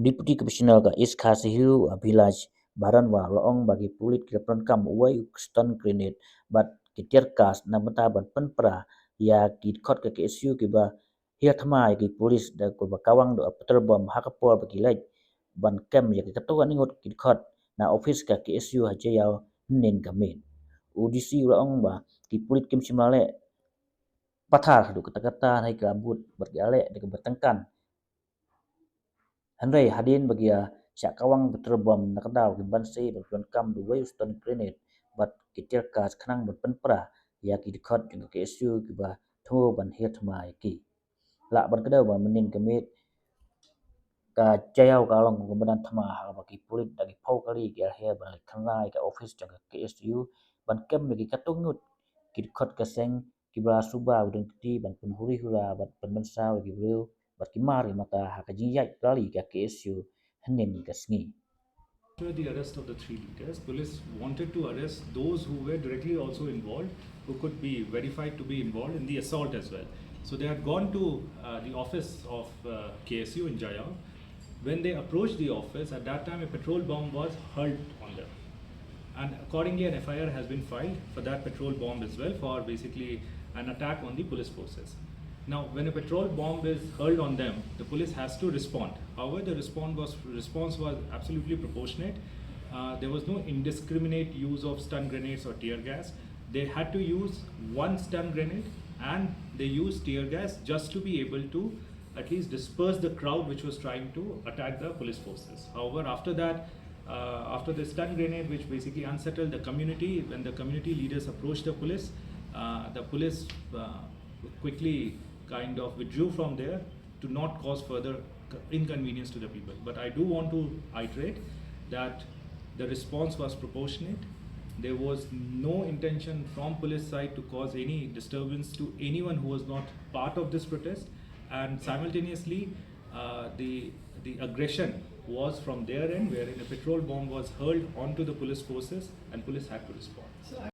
Deputy Commissioner ka East Khasihu village Baranwa Loong bagi Pulit ke perenkam uai stun grenade bat kitir kas na mata ban penpra ya ki khot ke KSU ki ba hia thama ki polis da ko ba Kawang do Petrol bom hakapor bagi lej ban kem ya ki katoga ningot ki khot na Ophis ka KSU haje yaw nen gamen UDC Loong ba ki Pulit kim simale pathar du kata-kata hai kabut bagi ale de bertengkan Henry hadin bagia Shah Kawang Petrol bom nakadaw ki banse berpenkam duway stun grenade bat kitir kas khnang berpenpra ya ki dikhot jeng KSU ki ba tho ban het mai ki la ban kadaw ba mening kemit ka jayaw ka long kemudian thama ha ba ki pulit dagi phau kali ki he ban khanai ka office jeng KSU ban kem ki katungut ki dikhot ka seng ki ba suba udeng ti ban penhuri hura bat penmensa ki breu bat ki mari mata ha ka jingjai kali ka KSU hanin ka sngi After the arrest of the three leaders, police wanted to arrest those who were directly also involved, who could be verified to be involved in the assault as well. So they had gone to the office of KSU in Jaya. When they approached the office, at that time a petrol bomb was hurled on them. And accordingly, an FIR has been filed for that petrol bomb as well, for basically an attack on the police forces. Now, when a petrol bomb is hurled on them, the police has to respond. However, the response was absolutely proportionate. There was no indiscriminate use of stun grenades or tear gas. They had to use one stun grenade and they used tear gas just to be able to at least disperse the crowd which was trying to attack the police forces. However, after that, after the stun grenade, which basically unsettled the community, when the community leaders approached the police quickly kind of withdrew from there to not cause further inconvenience to the people. But I do want to iterate that the response was proportionate. There was no intention from police side to cause any disturbance to anyone who was not part of this protest, and simultaneously the aggression was from their end, wherein a petrol bomb was hurled onto the police forces and police had to respond.